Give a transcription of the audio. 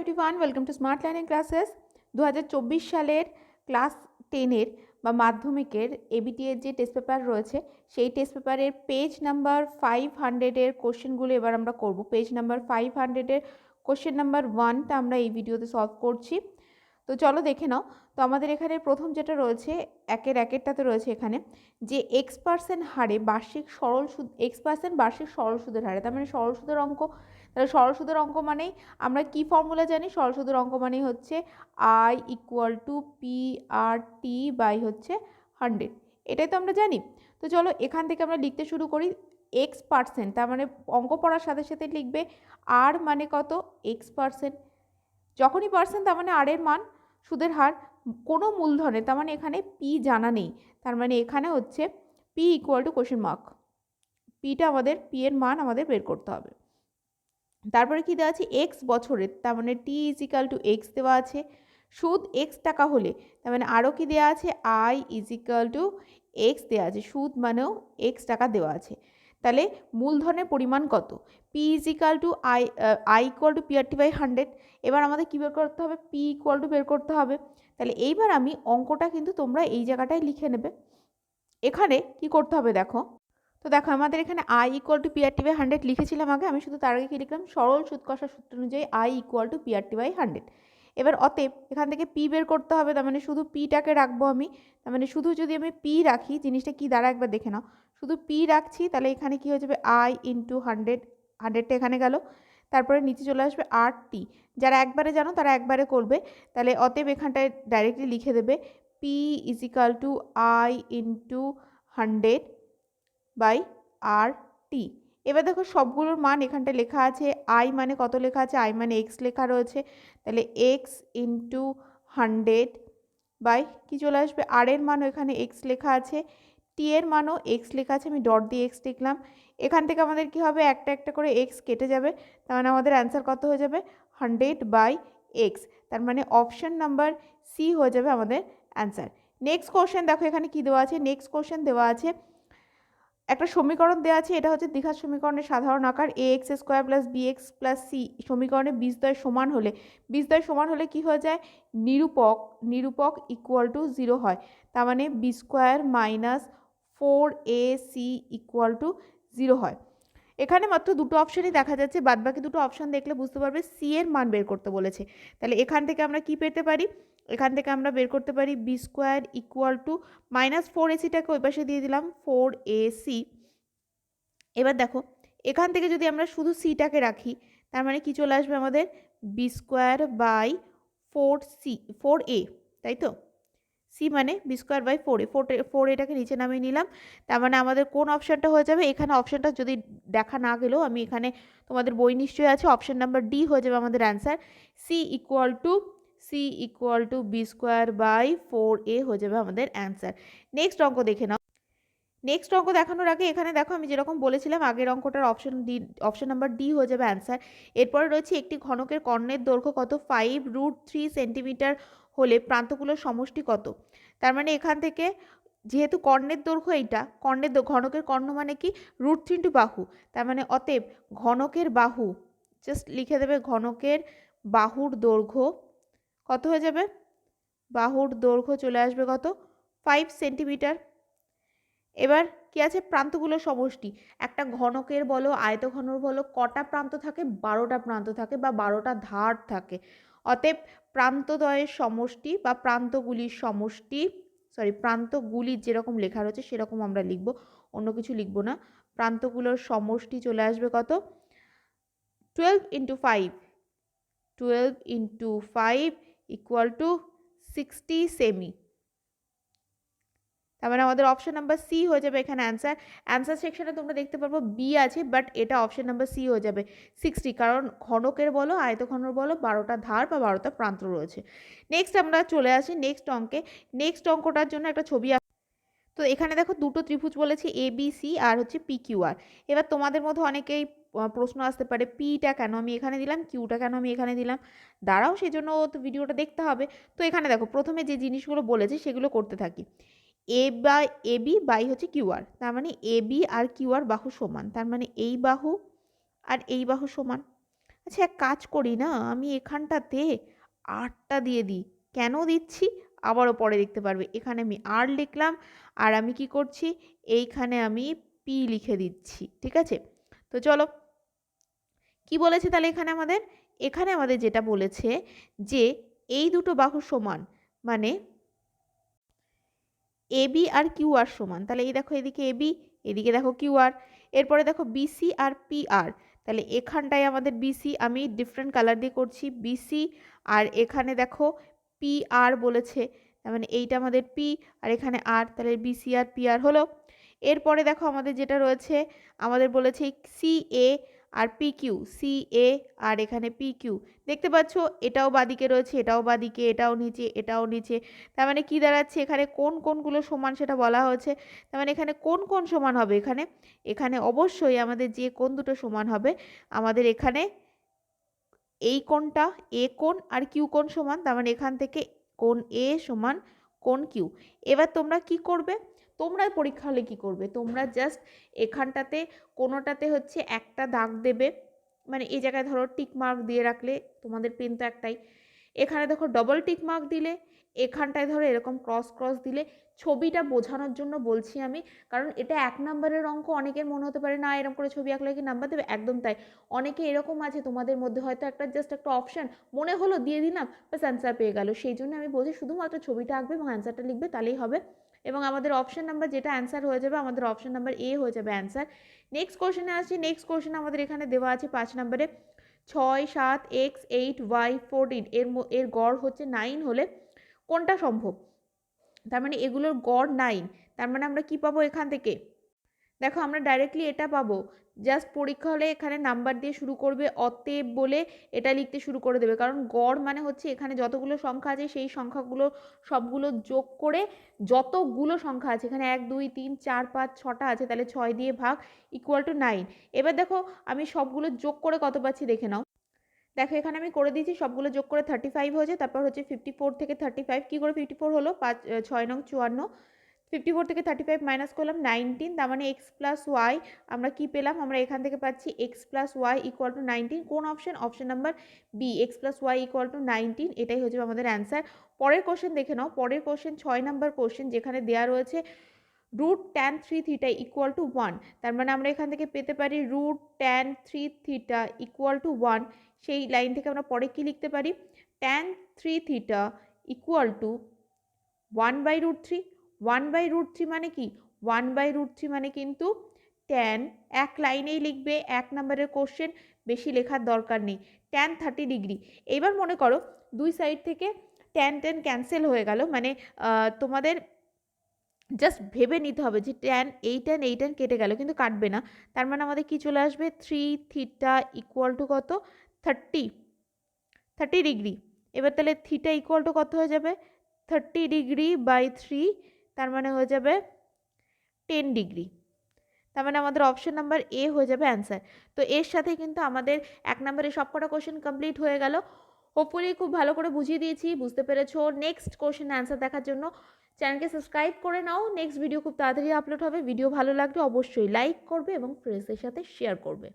Everyone, welcome to smart learning classes. 2024 সালের class 10-এর বা মাধ্যমিকের এবিটি এর যে টেস্ট পেপার রয়েছে সেই টেস্ট পেপারের পেজ নাম্বার 500-এর কোশ্চেনগুলো এবার আমরা করব। পেজ নাম্বার 500-এর কোশ্চেন নাম্বার 1টা আমরা এই ভিডিওতে সলভ করছি। তো চলো দেখে নাও। তো আমাদের এখানে প্রথম যেটা রয়েছে একেরটাতে রয়েছে এখানে যে x% হারে বার্ষিক সরল সুদ, x% বার্ষিক সরল সুদের হারে, তার মানে সরল সুদের অঙ্ক। তাহলে সরল সুদের অঙ্ক মানেই আমরা কি ফর্মুলা জানি? সরল সুদের অঙ্ক মানেই হচ্ছে I = PRT বাই হচ্ছে 100, এটাই তো আমরা জানি। তো চলো এখান থেকে আমরা লিখতে শুরু করি। x%, তার মানে অঙ্ক পড়ার সাথে সাথে লিখবে r মানে কত, x%। যখনই পার্সেন্ট তার মানে আর এর মান, সুদের হার কোনো মূলধনে, তার মানে এখানে পি জানা নেই, তার মানে এখানে হচ্ছে পি =, পিটা আমাদের, পি এর মান আমাদের বের করতে হবে। তারপরে কি দেওয়া আছে? এক্স বছরের, তার মানে টি = x দেওয়া আছে। সুদ x টাকা হলে, তার মানে আরও কি দেওয়া আছে? I = x দেওয়া আছে, সুদ মানেও x টাকা দেওয়া আছে। তাহলে মূলধনের পরিমাণ কত? P = PRT/100। এবার আমাদের কী বের করতে হবে? P = বের করতে হবে। তাহলে এইবার আমি অঙ্কটা কিন্তু তোমরা এই জায়গাটায় লিখে নেবে। এখানে কি করতে হবে দেখো। তো দেখো আমাদের এখানে I = PRT/100 লিখেছিলাম আগে, আমি শুধু তার আগে কী লিখলাম? সরল সুদ কষার সূত্র অনুযায়ী I = PRT/100। এবার অতএব এখান থেকে পি বের করতে হবে, তার মানে শুধু পিটাকে রাখবো আমি। তার মানে শুধু যদি আমি পি রাখি, জিনিসটা কি দ্বারা একবার দেখে নাও। শুধু পি রাখছি, তাহলে এখানে কি হয়ে যাবে? I × 100, 100টা এখানে গেল। তারপরে নিচে চলে আসবে RT, যারা একবারে জানো তারা একবারে করবে। তাহলে অতএব এখানটায় ডাইরেক্টলি লিখে দেবে P = I × 100/RT। এবার দেখো সবগুলোর মান এখানটায় লেখা আছে। I মানে কত লেখা আছে? I মানে x লেখা রয়েছে, তাহলে x × 100 বাই কি চলে আসবে? আর এর মানও এখানে x লেখা আছে, টি এর মানও x লেখা আছে, আমি ডট দিয়ে x লিখলাম। এখান থেকে আমাদের কি হবে? একটা একটা করে x কেটে যাবে, তার মানে আমাদের অ্যান্সার কত হয়ে যাবে? 100/x। তার মানে অপশন নাম্বার সি হয়ে যাবে আমাদের অ্যান্সার। নেক্সট কোশ্চেন দেখো এখানে কি দেওয়া আছে। নেক্সট কোশ্চেন দেওয়া আছে, একটা সমীকরণ দেওয়া আছে, এটা হচ্ছে দ্বিঘাত সমীকরণের সাধারণ আকার। ax² + bx + c সমীকরণে বীজদ্বয় সমান হলে, বীজদ্বয় সমান হলে কি হয়ে যায়? নিরূপক = 0 হয়। তার মানে b² - 4ac = 0 হয়। এখানে মাত্র দুটো অপশানই দেখা যাচ্ছে, বাদবাকি দুটো অপশান দেখলে বুঝতে পারবে সি এর মান বের করতে বলেছে। তাহলে এখান থেকে আমরা কি পেতে পারি? এখান থেকে আমরা বের করতে পারি b² = -4ac-টাকে ওই পাশে দিয়ে দিলাম 4ac। এবার দেখো এখান থেকে যদি আমরা শুধু সিটাকে রাখি, তার মানে কি চলে আসবে আমাদের? b²/4a, তাই তো? সি মানে b²/4a, 4aটাকে নিচে নামিয়ে নিলাম। তার মানে আমাদের কোন অপশানটা হয়ে যাবে? এখানে অপশানটা যদি দেখা না গেলেও আমি এখানে, তোমাদের বই নিশ্চয়ই আছে, অপশান নাম্বার ডি হয়ে যাবে আমাদের অ্যান্সার। সি = b²/4a হয়ে যাবে আমাদের অ্যান্সার। নেক্সট অঙ্ক দেখে নাও। নেক্সট অঙ্ক দেখানোর আগে এখানে দেখো আমি যেরকম বলেছিলাম আগের অঙ্কটার অপশন নাম্বার ডি হয়ে যাবে অ্যান্সার। এরপরে রয়েছে একটি ঘনকের কর্ণের দৈর্ঘ্য কত? 5√3 সেন্টিমিটার হলে প্রান্তগুলোর সমষ্টি কত? তার মানে এখান থেকে যেহেতু কর্ণের দৈর্ঘ্য, এইটা ঘনকের কর্ণ মানে কি? √3 × বাহু, তার মানে অতএব ঘনকের বাহু, জাস্ট লিখে দেবে ঘনকের বাহুর দৈর্ঘ্য কত হয়ে যাবে? বাহুর দৈর্ঘ্য চলে আসবে কত? 5 সেন্টিমিটার। এবার কি আছে? প্রান্তগুলোর সমষ্টি। একটা ঘনকের বলো, আয়তঘনর বলো, কটা প্রান্ত থাকে? 12টা প্রান্ত থাকে বা 12টা ধার থাকে। অতএব প্রান্তদ্বয়ের সমষ্টি বা প্রান্তগুলির সমষ্টি, প্রান্তগুলির যেরকম লেখা রয়েছে সেরকম আমরা লিখব, অন্য কিছু লিখব না। প্রান্তগুলোর সমষ্টি চলে আসবে কত? 12 × 5, 12 × 5 = 60 সেমি। তার মানে আমাদের অপশন নাম্বার সি হয়ে যাবে এখানে অ্যান্সার। অ্যান্সার সেকশনে তোমরা দেখতে পারবো বি আছে, বাট এটা অপশন নাম্বার সি হয়ে যাবে 60, কারণ ঘনকের বলো, আয়তঘনর বলো, 12টা ধার বা 12টা প্রান্ত রয়েছে। নেক্সট আমরা চলে আসি নেক্সট অঙ্কে। নেক্সট অঙ্কটার জন্য একটা ছবি। তো এখানে দেখো দুটো ত্রিভুজ বলেছে ABC আর হচ্ছে PQR। এবার তোমাদের মধ্যে অনেকেই প্রশ্ন আসতে পারে, পিটা কেন আমি এখানে দিলাম, কিউটা কেন আমি এখানে দিলাম? দাঁড়াও, সেই জন্য তো ভিডিওটা দেখতে হবে। তো এখানে দেখো প্রথমে যে জিনিসগুলো বলেছে সেগুলো করতে থাকি। AB বাই হচ্ছে QR, তার মানে AB আর QR বাহু সমান, তার মানে এই বাহু আর এই বাহু সমান। আচ্ছা এক কাজ করি না, আমি এখানটাতে আরটা দিয়ে দিই। কেন দিচ্ছি আবারও পরে দেখতে পারবে। এখানে আমি আর লিখলাম, আর আমি কি করছি, এইখানে আমি পি লিখে দিচ্ছি, ঠিক আছে। তো চলো কি বলেছে তাহলে এখানে আমাদের যেটা বলেছে যে এই দুটো বাহু সমান, মানে A B R Q R সমান। তাহলে এই দেখো এদিকে এ বি, এদিকে দেখো কিউ আর, এরপরে দেখো বিসি আর পি আর। তাহলে এখানটায় আমাদের বিসি, আমি ডিফারেন্ট কালার দিয়ে করছি, বিসি, আর এখানে দেখো পি আর বলেছে, তার মানে এইটা আমাদের পি আর এখানে আর, তাহলে বিসি আর পি আর হলো। এরপরে দেখো আমাদের যেটা রয়েছে, আমাদের বলেছে সি এ আর পি কিউ, সি এ আর এখানে পি কিউ। দেখতে পাচ্ছ এটাও বাদিকে রয়েছে, এটাও বাদিকে, এটাও নিচে, এটাও নিচে। তার মানে কি দাঁড়াচ্ছে, এখানে কোন কোনগুলো সমান সেটা বলা হয়েছে। তার মানে এখানে কোন কোন সমান হবে, এখানে এখানে অবশ্যই আমাদের যে কোন দুটো সমান হবে, আমাদের এখানে এই কোণটা এ কোণ আর কিউ কোণ সমান। তার মানে এখান থেকে কোণ এ সমান কোণ কিউ। এবার তোমরা কি করবে, তোমরা পরীক্ষা হলে কি করবে, তোমরা জাস্ট এখানটাতে কোনোটাতে হচ্ছে একটা দাগ দেবে, মানে এই জায়গায় ধরো টিক মার্ক দিয়ে রাখলে, তোমাদের পেন তো একটাই, এখানে দেখো ডবল টিক মার্ক দিলে, এখানটায় ধরো এরকম ক্রস ক্রস দিলে। ছবিটা বোঝানোর জন্য বলছি আমি, কারণ এটা 1 নম্বরের অঙ্ক। অনেকের মনে হতে পারে না এরকম করে ছবি আঁকলে কি নাম্বার দেবে, একদম তাই। অনেকে এরকম আছে তোমাদের মধ্যে হয়তো একটা জাস্ট একটা অপশান মনে হলো দিয়ে দিলাম, বাস অ্যান্সার পেয়ে গেল। সেই জন্য আমি বলছি শুধুমাত্র ছবিটা আঁকবে এবং অ্যান্সারটা লিখবে, তাহলেই হবে। এবং আমাদের অপশান নাম্বার যেটা অ্যান্সার হয়ে যাবে, আমাদের অপশান নাম্বার এ হয়ে যাবে অ্যান্সার। নেক্সট কোশ্চেনে আসছি। নেক্সট কোশ্চেনে আমাদের এখানে দেওয়া আছে 5 নম্বরে 6, 7, x, 8, y, 14 এর গড় হচ্ছে 9 হলে কোনটা সম্ভব। তার মানে এগুলোর গড় 9, তার মানে আমরা কি পাবো এখান থেকে, দেখো আমরা ডাইরেক্টলি এটা পাবো, জাস্ট পরীক্ষা হলে এখানে নাম্বার দিয়ে শুরু করবে, অতএব বলে এটা লিখতে শুরু করে দেবে। কারণ গড় মানে হচ্ছে এখানে যতগুলো সংখ্যা আছে সেই সংখ্যাগুলো সবগুলো যোগ করে, যতগুলো সংখ্যা আছে এখানে 1, 2, 3, 4, 5, 6টা আছে, তাহলে 6 দিয়ে ভাগ ইকুয়াল টু 9। এবার দেখো আমি সবগুলো যোগ করে কত পাচ্ছি দেখে নাও। দেখো এখানে আমি করে দিয়েছি, সবগুলো যোগ করে 35 হয়েছে। তারপর হচ্ছে 54 থেকে 35 কী করে 54 হলো, 6 নং 54। 54 থেকে 35 মাইনাস করলাম 19, তার মানে এক্স প্লাস ওয়াই। আমরা কি পেলাম, আমরা এখান থেকে পাচ্ছি X plus Y equal to 19। কোন option, option number B, X plus Y equal to 19। এটাই হচ্ছে আমাদের অ্যান্সার। পরের কোশ্চেন দেখে নাও, পরের কোশ্চেন 6 নাম্বার কোশ্চেন, যেখানে দেওয়া রয়েছে root tan 3 theta equal to 1। তার মানে আমরা এখান থেকে পেতে পারি root tan 3 theta equal to 1। সেই লাইন থেকে আমরা পরে কি লিখতে পারি, ট্যান 3 থিটা ইকুয়াল টু 1/√3। 1/√3 মানে কি, 1/√3 মানে কিন্তু ট্যান, এক লাইনেই লিখবে, 1 নম্বরের কোশ্চেন, বেশি লেখার দরকার নেই, ট্যান 30 ডিগ্রি। এইবার মনে করো দুই সাইড থেকে ট্যান ট্যান ক্যান্সেল হয়ে গেল, মানে তোমাদের জাস্ট ভেবে নিতে হবে যে ট্যান এই ট্যান কেটে গেল, কিন্তু কাটবে না। তার মানে আমাদের কি চলে আসবে, 3 থিটা ইকুয়াল টু কত, 30 ডিগ্রি। এবার তাহলে থিটা ইকুয়াল টু কত হয়ে যাবে, 30 ডিগ্রি বাই 3, তার মানে হয়ে যাবে 10 ডিগ্রি। তার মানে আমাদের অপশন নাম্বার এ হয়ে যাবে অ্যান্সার। তো এর সাথে কিন্তু আমাদের 1 নম্বরে সবকটা কোশ্চেন কমপ্লিট হয়ে গেল। হোপফুলি খুব ভালো করে বুঝিয়ে দিয়েছি, বুঝতে পেরেছো। নেক্সট কোশ্চেন অ্যান্সার দেখার জন্য চ্যানেলকে সাবস্ক্রাইব করে নাও। নেক্সট ভিডিও খুব তাড়াতাড়ি আপলোড হবে। ভিডিও ভালো লাগলে অবশ্যই লাইক করবে এবং ফ্রেন্ডসদের সাথে শেয়ার করবে।